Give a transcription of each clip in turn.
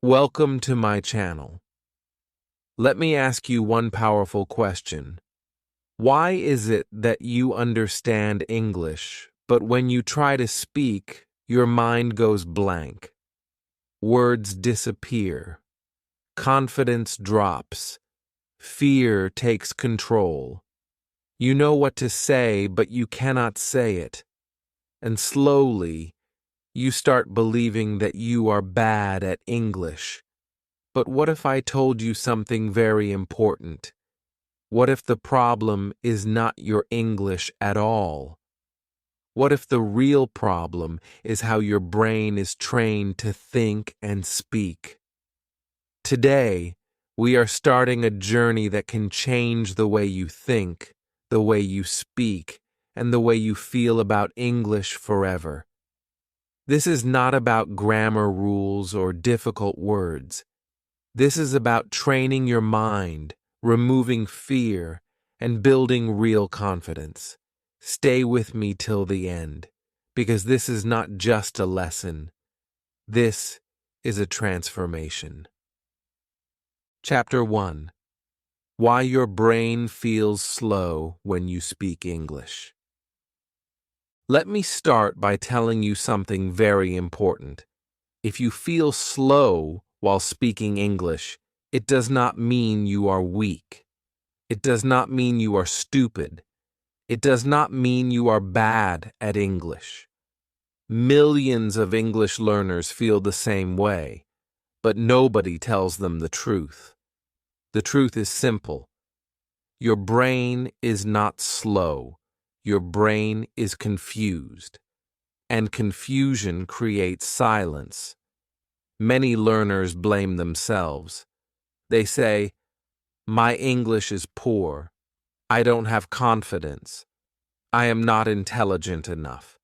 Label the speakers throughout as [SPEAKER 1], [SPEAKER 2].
[SPEAKER 1] Welcome to my channel. Let me ask you one powerful question. Why is it that you understand English, but when you try to speak, your mind goes blank? Words disappear. Confidence drops. Fear takes control. You know what to say, but you cannot say it. And slowly, you start believing that you are bad at English. But what if I told you something very important? What if the problem is not your English at all? What if the real problem is how your brain is trained to think and speak? Today, we are starting a journey that can change the way you think, the way you speak, and the way you feel about English forever. This is not about grammar rules or difficult words. This is about training your mind, removing fear, and building real confidence. Stay with me till the end, because this is not just a lesson. This is a transformation. Chapter 1. Why your brain feels slow when you speak English. Let me start by telling you something very important. If you feel slow while speaking English, it does not mean you are weak. It does not mean you are stupid. It does not mean you are bad at English. Millions of English learners feel the same way, but nobody tells them the truth. The truth is simple. Your brain is not slow. Your brain is confused, and confusion creates silence. Many learners blame themselves. They say, "My English is poor. I don't have confidence. I am not intelligent enough."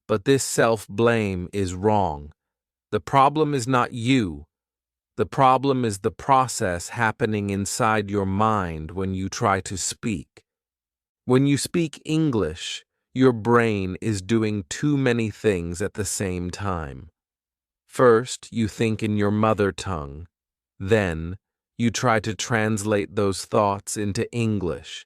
[SPEAKER 1] But this self-blame is wrong. The problem is not you. The problem is the process happening inside your mind when you try to speak. When you speak English, your brain is doing too many things at the same time. First, you think in your mother tongue. Then, you try to translate those thoughts into English.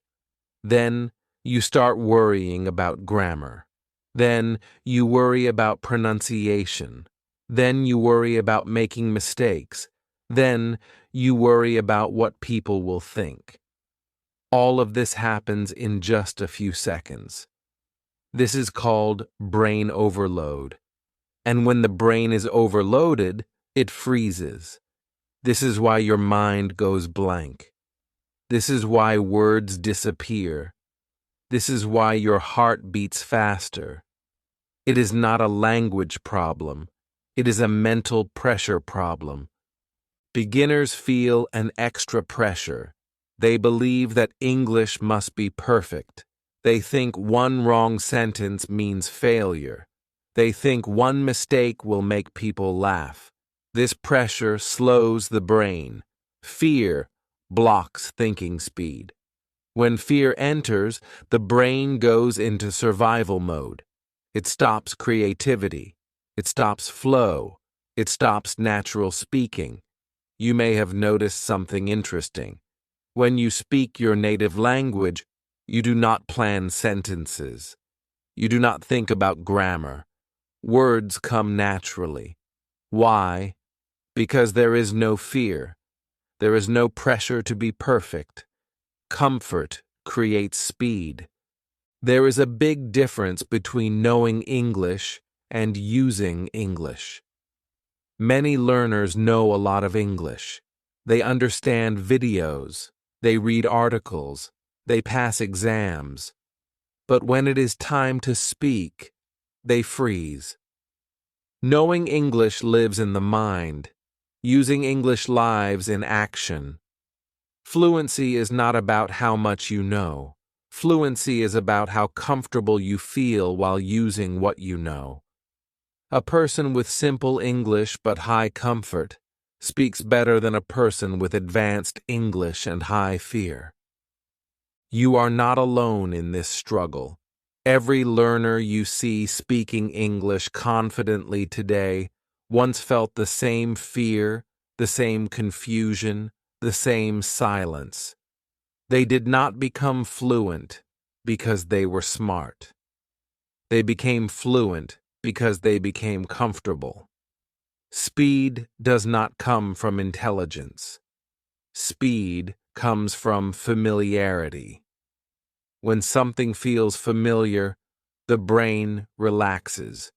[SPEAKER 1] Then, you start worrying about grammar. Then, you worry about pronunciation. Then, you worry about making mistakes. Then, you worry about what people will think. All of this happens in just a few seconds. This is called brain overload. And when the brain is overloaded, it freezes. This is why your mind goes blank. This is why words disappear. This is why your heart beats faster. It is not a language problem. It is a mental pressure problem. Beginners feel an extra pressure. They believe that English must be perfect. They think one wrong sentence means failure. They think one mistake will make people laugh. This pressure slows the brain. Fear blocks thinking speed. When fear enters, the brain goes into survival mode. It stops creativity. It stops flow. It stops natural speaking. You may have noticed something interesting. When you speak your native language, you do not plan sentences. You do not think about grammar. Words come naturally. Why? Because there is no fear. There is no pressure to be perfect. Comfort creates speed. There is a big difference between knowing English and using English. Many learners know a lot of English. They understand videos. They read articles. They pass exams. But when it is time to speak, they freeze. Knowing English lives in the mind. Using English lives in action. Fluency is not about how much you know. Fluency is about how comfortable you feel while using what you know. A person with simple English but high comfort speaks better than a person with advanced English and high fear. You are not alone in this struggle. Every learner you see speaking English confidently today once felt the same fear, the same confusion, the same silence. They did not become fluent because they were smart. They became fluent because they became comfortable. Speed does not come from intelligence. Speed comes from familiarity. When something feels familiar, the brain relaxes.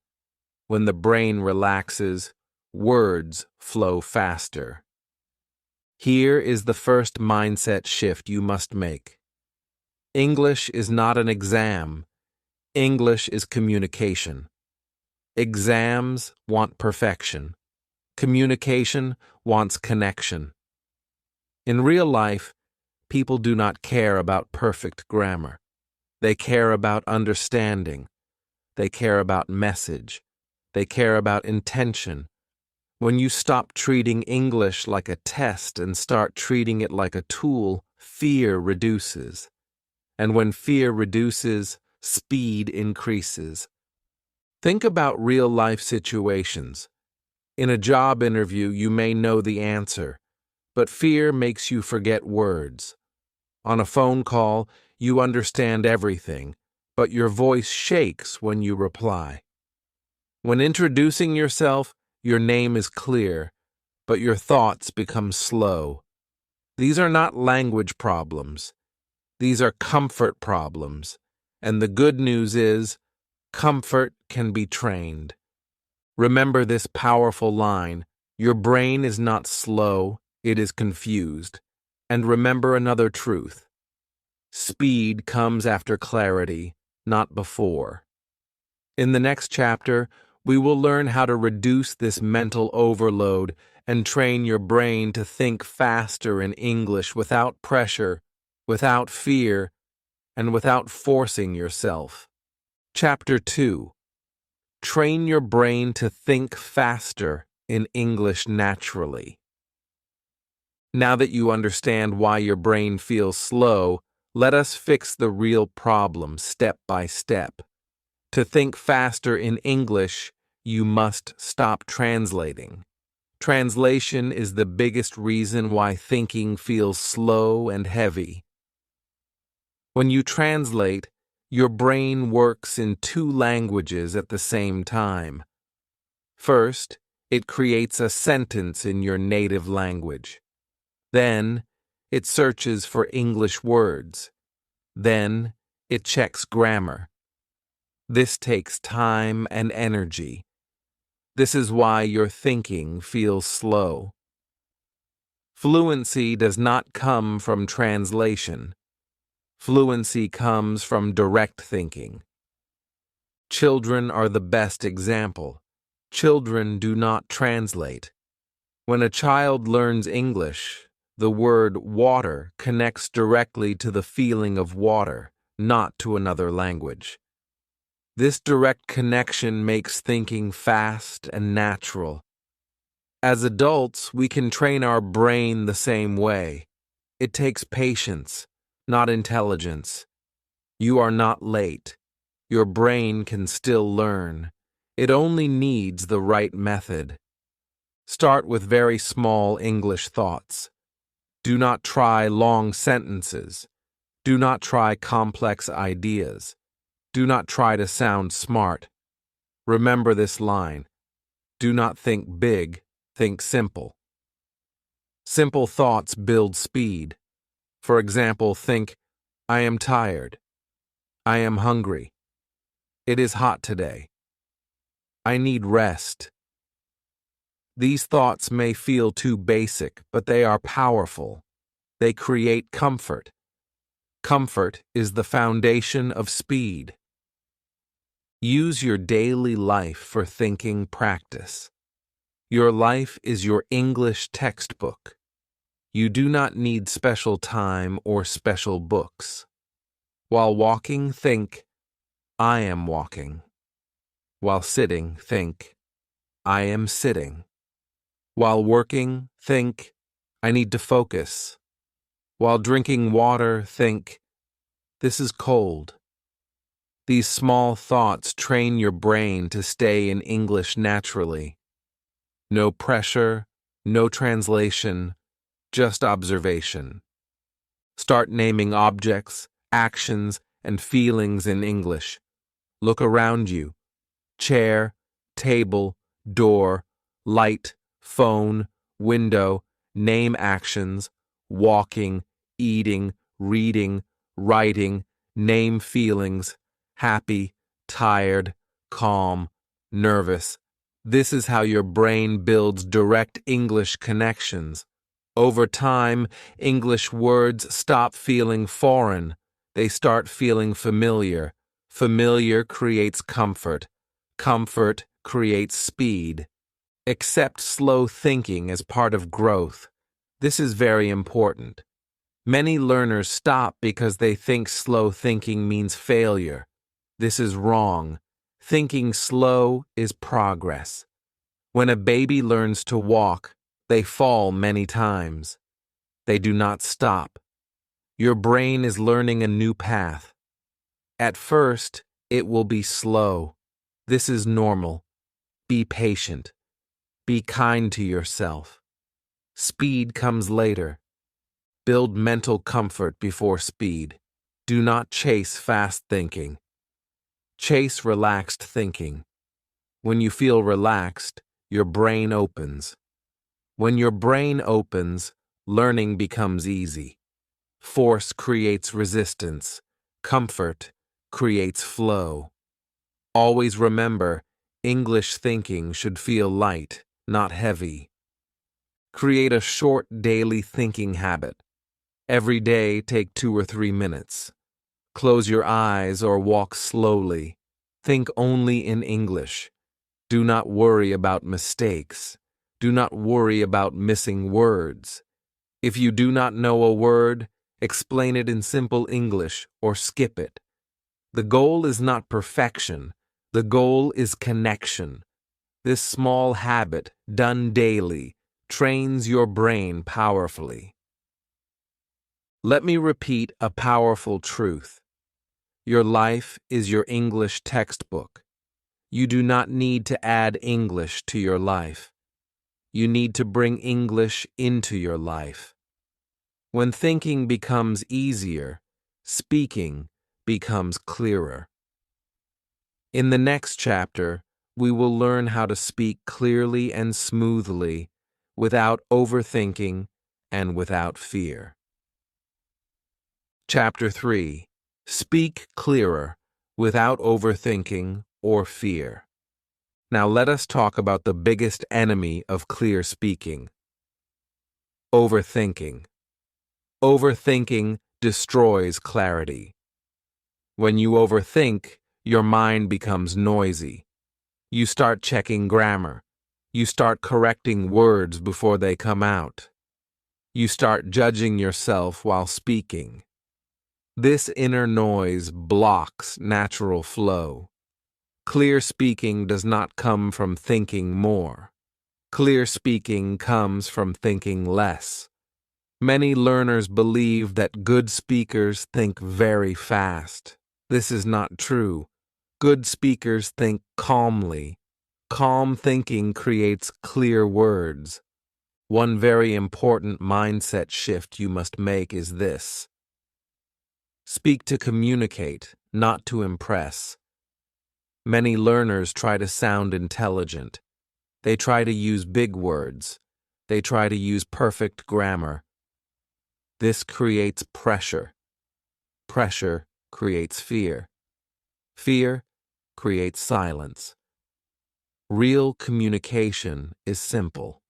[SPEAKER 1] When the brain relaxes, words flow faster. Here is the first mindset shift you must make. English is not an exam. English is communication. Exams want perfection. Communication wants connection. In real life, people do not care about perfect grammar. They care about understanding. They care about message. They care about intention. When you stop treating English like a test and start treating it like a tool, fear reduces. And when fear reduces, speed increases. Think about real-life situations. In a job interview, you may know the answer, but fear makes you forget words. On a phone call, you understand everything, but your voice shakes when you reply. When introducing yourself, your name is clear, but your thoughts become slow. These are not language problems. These are comfort problems. And the good news is, comfort can be trained. Remember this powerful line: your brain is not slow, it is confused. And remember another truth: speed comes after clarity, not before. In the next chapter, we will learn how to reduce this mental overload and train your brain to think faster in English without pressure, without fear, and without forcing yourself. Chapter 2. Train your brain to think faster in English naturally. Now that you understand why your brain feels slow, let us fix the real problem step by step. To think faster in English, you must stop translating. Translation is the biggest reason why thinking feels slow and heavy. When you translate, your brain works in two languages at the same time. First, it creates a sentence in your native language. Then, it searches for English words. Then, it checks grammar. This takes time and energy. This is why your thinking feels slow. Fluency does not come from translation. Fluency comes from direct thinking. Children are the best example. Children do not translate. When a child learns English, the word water connects directly to the feeling of water, not to another language. This direct connection makes thinking fast and natural. As adults, we can train our brain the same way. It takes patience, not intelligence. You are not late. Your brain can still learn. It only needs the right method. Start with very small English thoughts. Do not try long sentences. Do not try complex ideas. Do not try to sound smart. Remember this line: do not think big, think simple. Simple thoughts build speed. For example, think, I am tired. I am hungry. It is hot today. I need rest. These thoughts may feel too basic, but they are powerful. They create comfort. Comfort is the foundation of speed. Use your daily life for thinking practice. Your life is your English textbook. You do not need special time or special books. While walking, think, I am walking. While sitting, think, I am sitting. While working, think, I need to focus. While drinking water, think, this is cold. These small thoughts train your brain to stay in English naturally. No pressure, No translation, just observation. Start naming objects, actions, and feelings in English. Look around you. Chair, table, door, light, phone, window, name actions, walking, eating, reading, writing, name feelings, happy, tired, calm, nervous. This is how your brain builds direct English connections. Over time, English words stop feeling foreign. They start feeling familiar. Familiar creates comfort. Comfort creates speed. Accept slow thinking as part of growth. This is very important. Many learners stop because they think slow thinking means failure. This is wrong. Thinking slow is progress. When a baby learns to walk, they fall many times. They do not stop. Your brain is learning a new path. At first, it will be slow. This is normal. Be patient. Be kind to yourself. Speed comes later. Build mental comfort before speed. Do not chase fast thinking. Chase relaxed thinking. When you feel relaxed, your brain opens. When your brain opens, learning becomes easy. Force creates resistance. Comfort creates flow. Always remember, English thinking should feel light, not heavy. Create a short daily thinking habit. Every day, take 2 or 3 minutes. Close your eyes or walk slowly. Think only in English. Do not worry about mistakes. Do not worry about missing words. If you do not know a word, explain it in simple English or skip it. The goal is not perfection. The goal is connection. This small habit, done daily, trains your brain powerfully. Let me repeat a powerful truth. Your life is your English textbook. You do not need to add English to your life. You need to bring English into your life. When thinking becomes easier, speaking becomes clearer. In the next chapter, we will learn how to speak clearly and smoothly, without overthinking and without fear. Chapter 3. Speak clearer, without overthinking or fear. Now let us talk about the biggest enemy of clear speaking. Overthinking. Overthinking destroys clarity. When you overthink, your mind becomes noisy. You start checking grammar. You start correcting words before they come out. You start judging yourself while speaking. This inner noise blocks natural flow. Clear speaking does not come from thinking more. Clear speaking comes from thinking less. Many learners believe that good speakers think very fast. This is not true. Good speakers think calmly. Calm thinking creates clear words. One very important mindset shift you must make is this. Speak to communicate, not to impress. Many learners try to sound intelligent. They try to use big words. They try to use perfect grammar. This creates pressure. Pressure creates fear. Fear creates silence. Real communication is simple.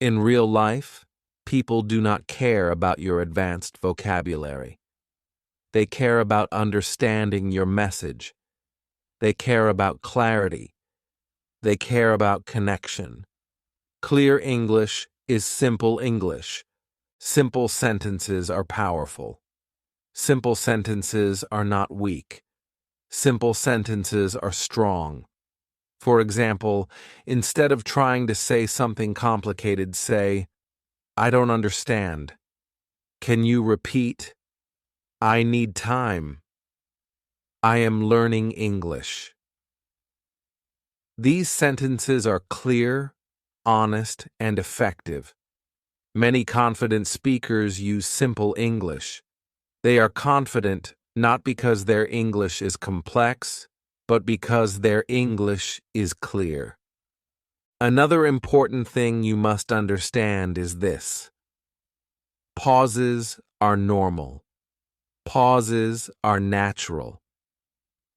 [SPEAKER 1] In real life, people do not care about your advanced vocabulary. They care about understanding your message. They care about clarity. They care about connection. Clear English is simple English. Simple sentences are powerful. Simple sentences are not weak. Simple sentences are strong. For example, instead of trying to say something complicated, say, I don't understand. Can you repeat? I need time. I am learning English. These sentences are clear, honest, and effective. Many confident speakers use simple English. They are confident not because their English is complex, but because their English is clear. Another important thing you must understand is this: pauses are normal. Pauses are natural.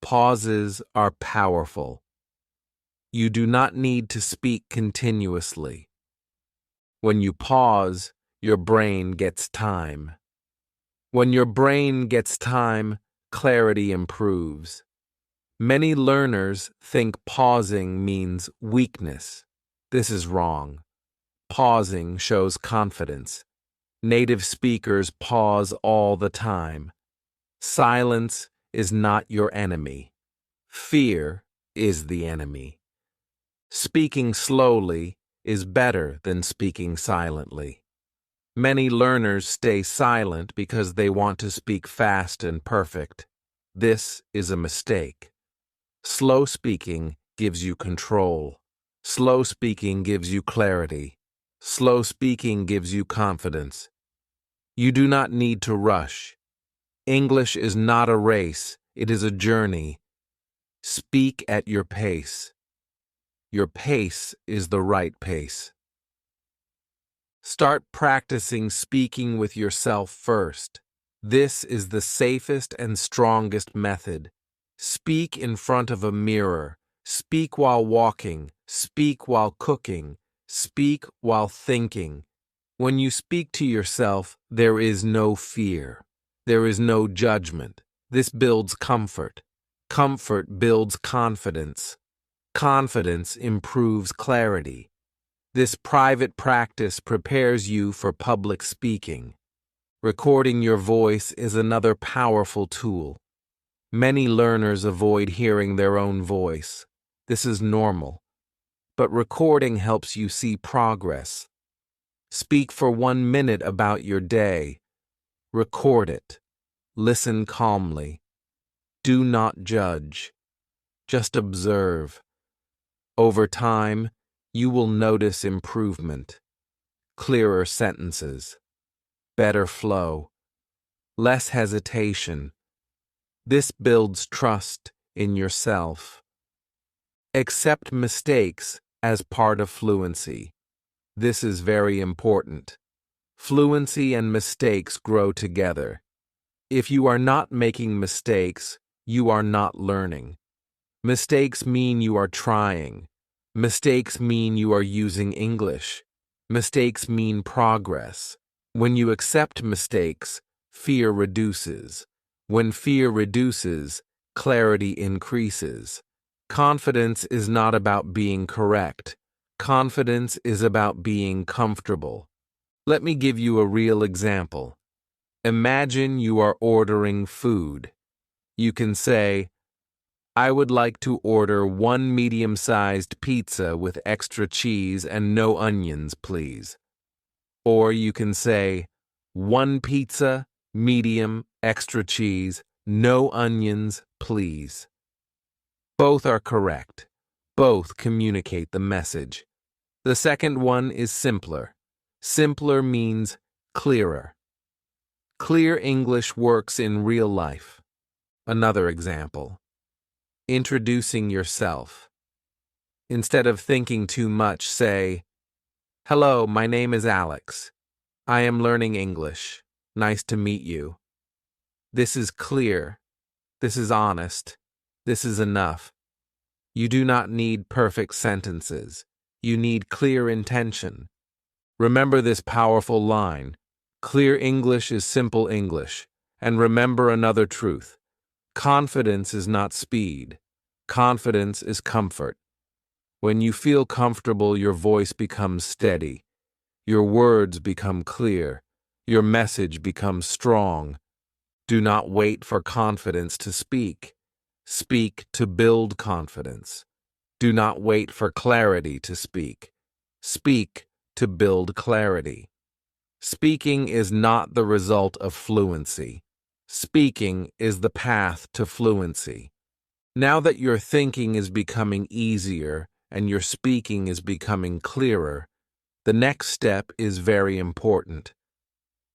[SPEAKER 1] Pauses are powerful. You do not need to speak continuously. When you pause, your brain gets time. When your brain gets time, clarity improves. Many learners think pausing means weakness. This is wrong. Pausing shows confidence. Native speakers pause all the time. Silence is not your enemy. Fear is the enemy. Speaking slowly is better than speaking silently. Many learners stay silent because they want to speak fast and perfect. This is a mistake. Slow speaking gives you control. Slow speaking gives you clarity. Slow speaking gives you confidence. You do not need to rush. English is not a race, it is a journey. Speak at your pace. Your pace is the right pace. Start practicing speaking with yourself first. This is the safest and strongest method. Speak in front of a mirror. Speak while walking. Speak while cooking. Speak while thinking. When you speak to yourself, there is no fear. There is no judgment. This builds comfort. Comfort builds confidence. Confidence improves clarity. This private practice prepares you for public speaking. Recording your voice is another powerful tool. Many learners avoid hearing their own voice. This is normal. But recording helps you see progress. Speak for 1 minute about your day. Record it. Listen calmly. Do not judge. Just observe. Over time, you will notice improvement. Clearer sentences. Better flow. Less hesitation. This builds trust in yourself. Accept mistakes as part of fluency. This is very important. Fluency and mistakes grow together. If you are not making mistakes, you are not learning. Mistakes mean you are trying. Mistakes mean you are using English. Mistakes mean progress. When you accept mistakes, fear reduces. When fear reduces, clarity increases. Confidence is not about being correct. Confidence is about being comfortable. Let me give you a real example. Imagine you are ordering food. You can say, "I would like to order 1 medium-sized pizza with extra cheese and no onions, please." Or you can say, "1 pizza, medium, extra cheese, no onions, please." Both are correct. Both communicate the message. The second one is simpler. Simpler means clearer. Clear English works in real life. Another example. Introducing yourself. Instead of thinking too much, say, "Hello, my name is Alex. I am learning English. Nice to meet you." This is clear. This is honest. This is enough. You do not need perfect sentences. You need clear intention. Remember this powerful line. Clear English is simple English. And remember another truth. Confidence is not speed. Confidence is comfort. When you feel comfortable, your voice becomes steady. Your words become clear. Your message becomes strong. Do not wait for confidence to speak. Speak to build confidence. Do not wait for clarity to speak. Speak to build clarity. Speaking is not the result of fluency. Speaking is the path to fluency. Now that your thinking is becoming easier and your speaking is becoming clearer, the next step is very important.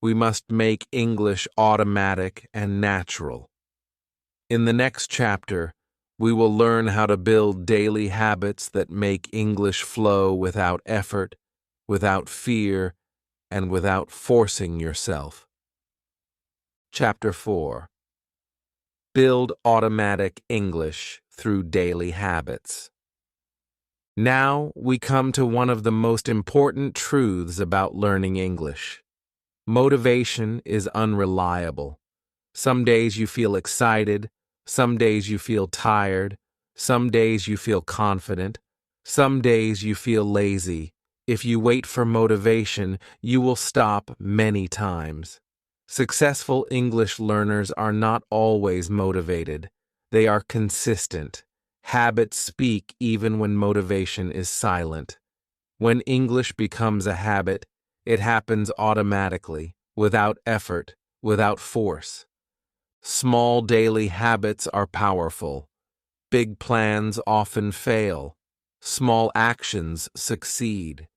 [SPEAKER 1] We must make English automatic and natural. In the next chapter, we will learn how to build daily habits that make English flow without effort, without fear, and without forcing yourself. Chapter 4. Build automatic English through daily habits. Now we come to one of the most important truths about learning English. Motivation is unreliable. Some days you feel excited, some days you feel tired, some days you feel confident, some days you feel lazy. If you wait for motivation, you will stop many times. Successful English learners are not always motivated. They are consistent. Habits speak even when motivation is silent. When English becomes a habit, it happens automatically, without effort, without force. Small daily habits are powerful. Big plans often fail. Small actions succeed.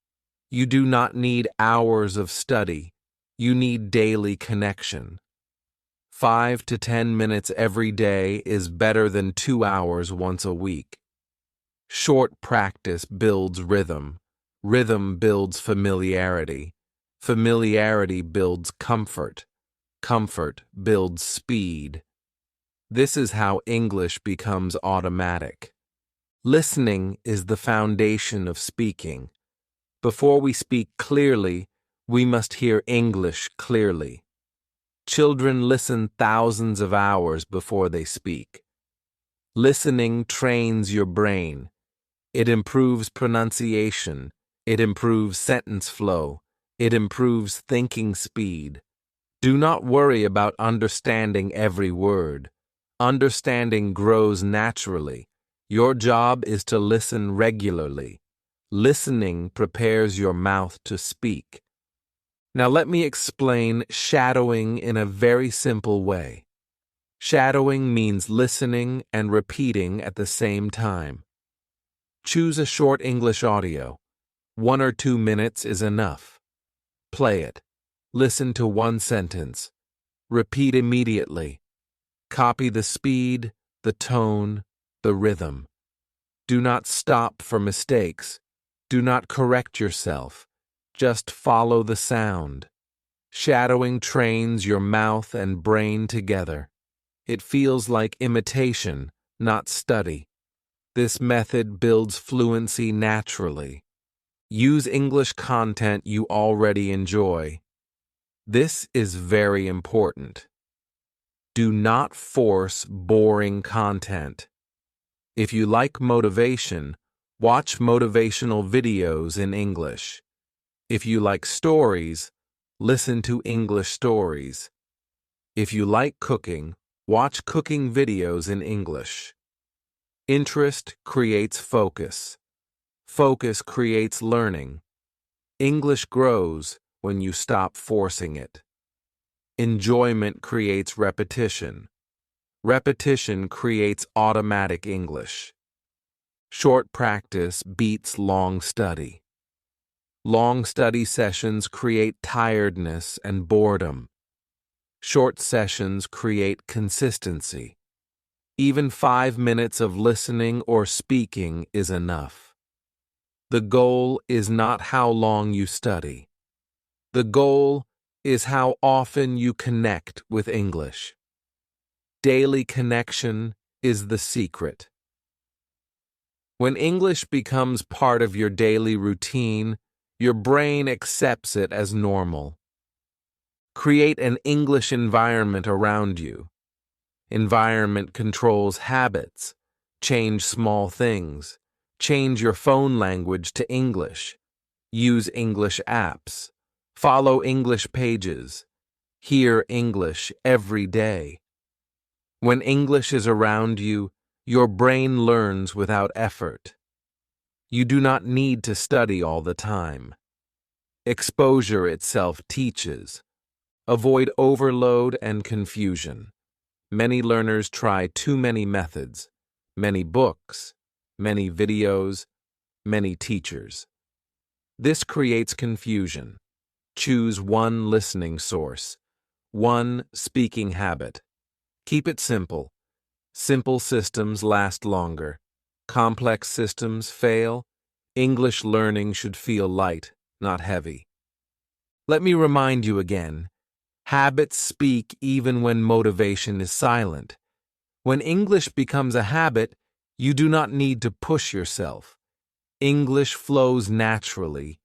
[SPEAKER 1] You do not need hours of study. You need daily connection. 5 to 10 minutes every day is better than 2 hours once a week. Short practice builds rhythm. Rhythm builds familiarity. Familiarity builds comfort. Comfort builds speed. This is how English becomes automatic. Listening is the foundation of speaking. Before we speak clearly, we must hear English clearly. Children listen thousands of hours before they speak. Listening trains your brain. It improves pronunciation. It improves sentence flow. It improves thinking speed. Do not worry about understanding every word. Understanding grows naturally. Your job is to listen regularly. Listening prepares your mouth to speak. Now let me explain shadowing in a very simple way. Shadowing means listening and repeating at the same time. Choose a short English audio. 1 or 2 minutes is enough. Play it. Listen to one sentence. Repeat immediately. Copy the speed, the tone, the rhythm. Do not stop for mistakes. Do not correct yourself. Just follow the sound. Shadowing trains your mouth and brain together. It feels like imitation, not study. This method builds fluency naturally. Use English content you already enjoy. This is very important. Do not force boring content. If you like motivation, watch motivational videos in English. If you like stories, listen to English stories. If you like cooking, watch cooking videos in English. Interest creates focus. Focus creates learning. English grows when you stop forcing it. Enjoyment creates repetition. Repetition creates automatic English. Short practice beats long study. Long study sessions create tiredness and boredom. Short sessions create consistency. Even 5 minutes of listening or speaking is enough. The goal is not how long you study. The goal is how often you connect with English. Daily connection is the secret. When English becomes part of your daily routine, your brain accepts it as normal. Create an English environment around you. Environment controls habits. Change small things. Change your phone language to English. Use English apps. Follow English pages. Hear English every day. When English is around you, your brain learns without effort. You do not need to study all the time. Exposure itself teaches. Avoid overload and confusion. Many learners try too many methods, many books, many videos, many teachers. This creates confusion. Choose one listening source, one speaking habit. Keep it simple. Simple systems last longer. Complex systems fail. English learning should feel light, not heavy. Let me remind you again. Habits speak even when motivation is silent. When English becomes a habit, you do not need to push yourself. English flows naturally.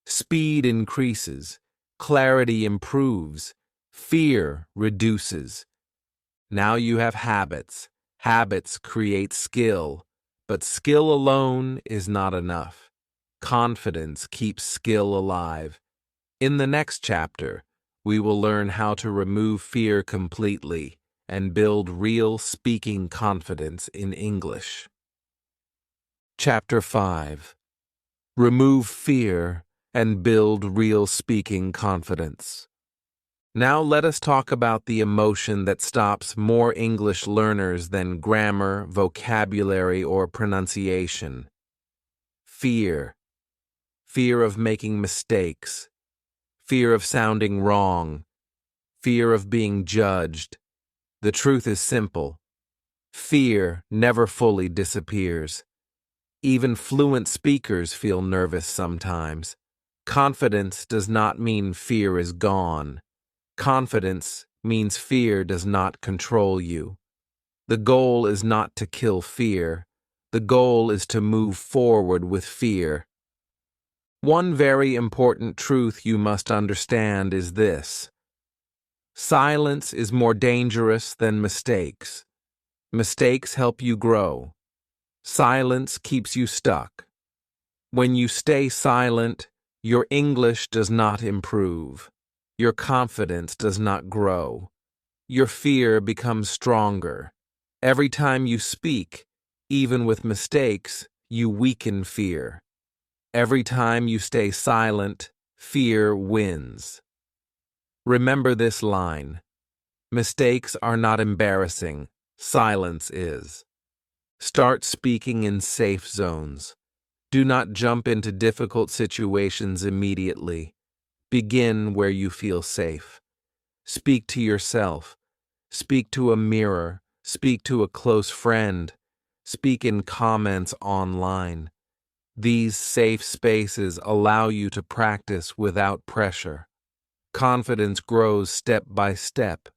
[SPEAKER 1] Speed increases. Clarity improves. Fear reduces. Now you have habits. Habits create skill, but skill alone is not enough. Confidence keeps skill alive. In the next chapter, we will learn how to remove fear completely and build real speaking confidence in English. Chapter 5. Remove fear and build real speaking confidence. Now let us talk about the emotion that stops more English learners than grammar, vocabulary, or pronunciation. Fear. Fear of making mistakes. Fear of sounding wrong. Fear of being judged. The truth is simple. Fear never fully disappears. Even fluent speakers feel nervous sometimes. Confidence does not mean fear is gone. Confidence means fear does not control you. The goal is not to kill fear. The goal is to move forward with fear. One very important truth you must understand is this. Silence is more dangerous than mistakes. Mistakes help you grow. Silence keeps you stuck. When you stay silent, your English does not improve. Your confidence does not grow. Your fear becomes stronger. Every time you speak, even with mistakes, you weaken fear. Every time you stay silent, fear wins. Remember this line. Mistakes are not embarrassing. Silence is. Start speaking in safe zones. Do not jump into difficult situations immediately. Begin where you feel safe. Speak to yourself. Speak to a mirror. Speak to a close friend. Speak in comments online. These safe spaces allow you to practice without pressure. Confidence grows step by step.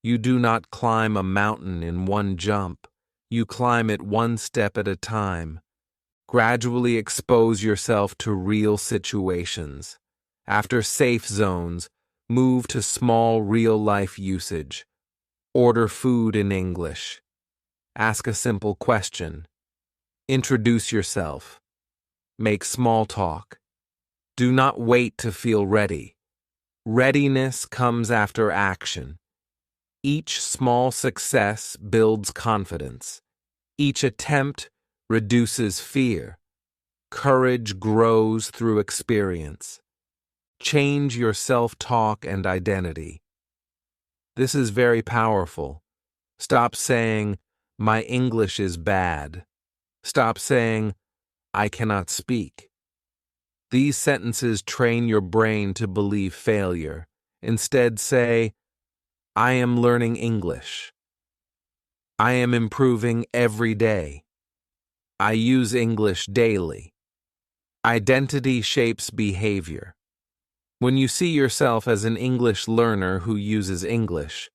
[SPEAKER 1] You do not climb a mountain in one jump. You climb it one step at a time. Gradually expose yourself to real situations. After safe zones, move to small real-life usage. Order food in English. Ask a simple question. Introduce yourself. Make small talk. Do not wait to feel ready. Readiness comes after action. Each small success builds confidence. Each attempt reduces fear. Courage grows through experience. Change your self-talk and identity. This is very powerful. Stop saying, "My English is bad." Stop saying, "I cannot speak." These sentences train your brain to believe failure. Instead, say, "I am learning English. I am improving every day. I use English daily." Identity shapes behavior. When you see yourself as an English learner who uses English,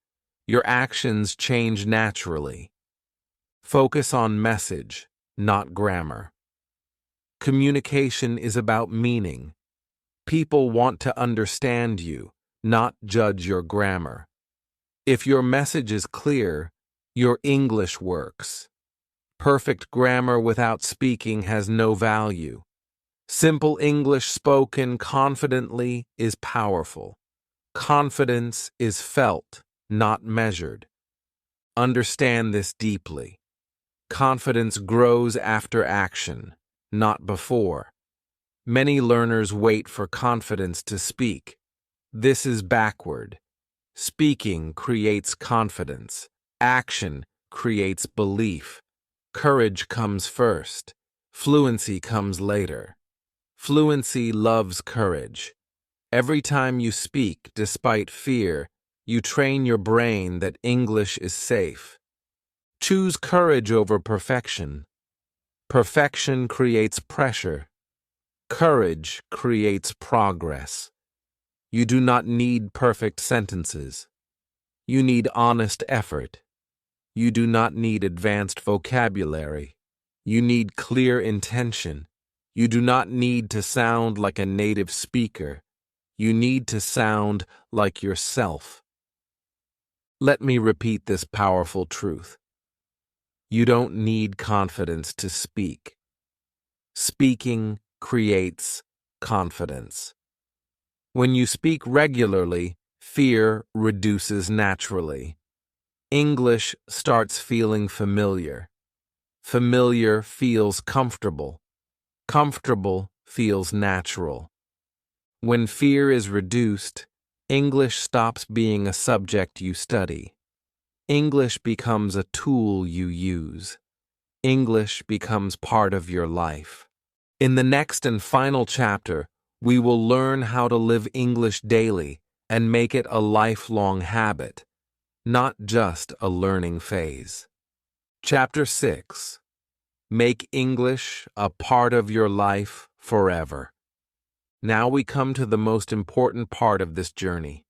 [SPEAKER 1] your actions change naturally. Focus on message, not grammar. Communication is about meaning. People want to understand you, not judge your grammar. If your message is clear, your English works. Perfect grammar without speaking has no value. Simple English spoken confidently is powerful. Confidence is felt, not measured. Understand this deeply. Confidence grows after action, not before. Many learners wait for confidence to speak. This is backward. Speaking creates confidence. Action creates belief. Courage comes first. Fluency comes later. Fluency loves courage. Every time you speak, despite fear, you train your brain that English is safe. Choose courage over perfection. Perfection creates pressure. Courage creates progress. You do not need perfect sentences. You need honest effort. You do not need advanced vocabulary. You need clear intention. You do not need to sound like a native speaker. You need to sound like yourself. Let me repeat this powerful truth. You don't need confidence to speak. Speaking creates confidence. When you speak regularly, fear reduces naturally. English starts feeling familiar. Familiar feels comfortable. Comfortable feels natural. When fear is reduced, English stops being a subject you study. English becomes a tool you use. English becomes part of your life. In the next and final chapter, we will learn how to live English daily and make it a lifelong habit, not just a learning phase. Chapter 6. Make English a part of your life forever. Now we come to the most important part of this journey.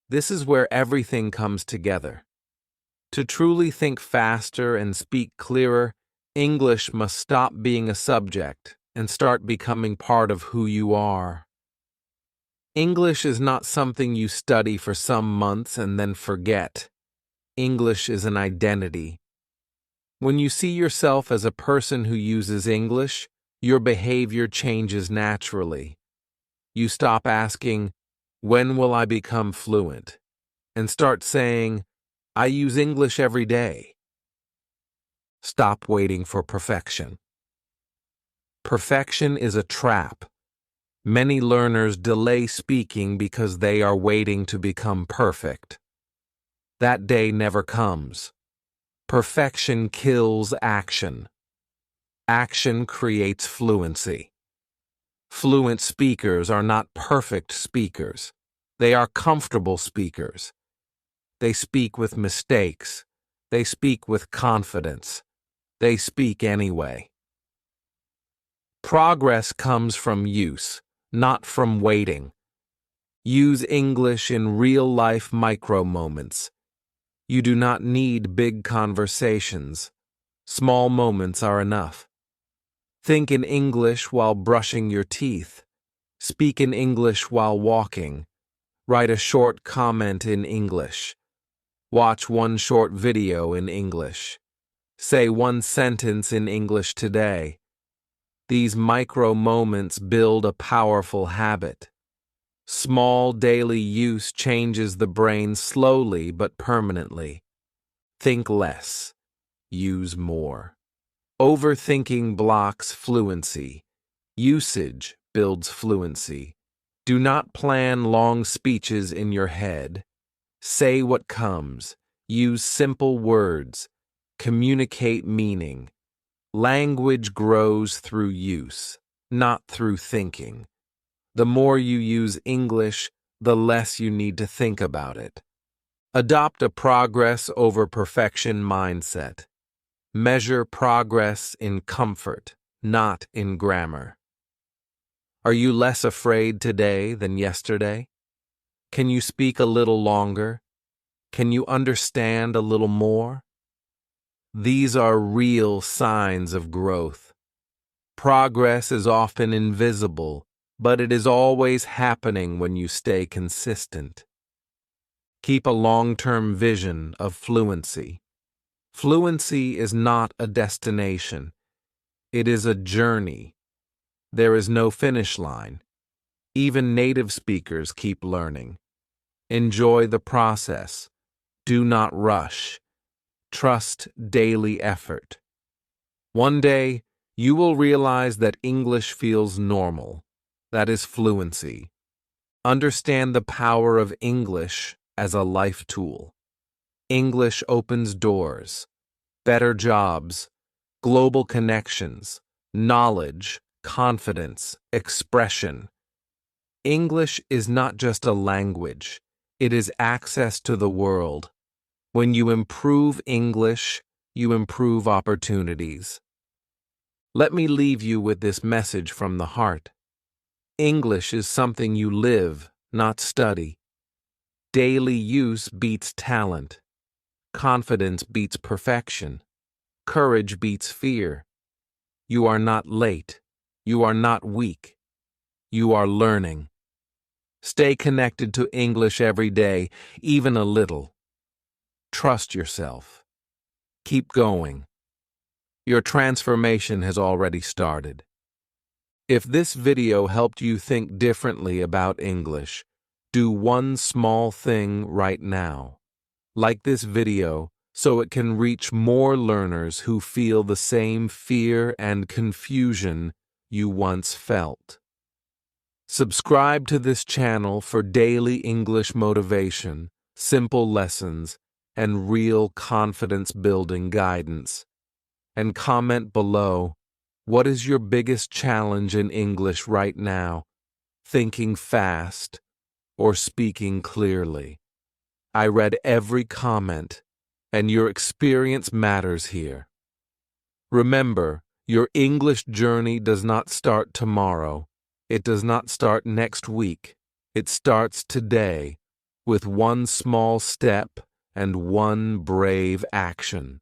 [SPEAKER 1] This is where everything comes together. To truly think faster and speak clearer, English must stop being a subject and start becoming part of who you are. English is not something you study for some months and then forget. English is an identity. When you see yourself as a person who uses English, your behavior changes naturally. You stop asking, "When will I become fluent?" and start saying, "I use English every day." Stop waiting for perfection. Perfection is a trap. Many learners delay speaking because they are waiting to become perfect. That day never comes. Perfection kills action. Action creates fluency. Fluent speakers are not perfect speakers. They are comfortable speakers. They speak with mistakes. They speak with confidence. They speak anyway. Progress comes from use, not from waiting. Use English in real-life micro-moments. You do not need big conversations. Small moments are enough. Think in English while brushing your teeth. Speak in English while walking. Write a short comment in English. Watch one short video in English. Say one sentence in English today. These micro moments build a powerful habit. Small daily use changes the brain slowly but permanently. Think less. Use more. Overthinking blocks fluency. Usage builds fluency. Do not plan long speeches in your head. Say what comes. Use simple words. Communicate meaning. Language grows through use, not through thinking. The more you use English, the less you need to think about it. Adopt a progress over perfection mindset. Measure progress in comfort, not in grammar. Are you less afraid today than yesterday? Can you speak a little longer? Can you understand a little more? These are real signs of growth. Progress is often invisible, but it is always happening when you stay consistent. Keep a long-term vision of fluency. Fluency is not a destination. It is a journey. There is no finish line. Even native speakers keep learning. Enjoy the process. Do not rush. Trust daily effort. One day, you will realize that English feels normal. That is fluency. Understand the power of English as a life tool. English opens doors, better jobs, global connections, knowledge, confidence, expression. English is not just a language, it is access to the world. When you improve English, you improve opportunities. Let me leave you with this message from the heart. English is something you live, not study. Daily use beats talent. Confidence beats perfection. Courage beats fear. You are not late. You are not weak. You are learning. Stay connected to English every day, even a little. Trust yourself. Keep going. Your transformation has already started. If this video helped you think differently about English, do one small thing right now. Like this video so it can reach more learners who feel the same fear and confusion you once felt. Subscribe to this channel for daily English motivation, simple lessons, and real confidence-building guidance. And comment below, what is your biggest challenge in English right now? Thinking fast or speaking clearly? I read every comment, and your experience matters here. Remember, your English journey does not start tomorrow. It does not start next week. It starts today, with one small step and one brave action.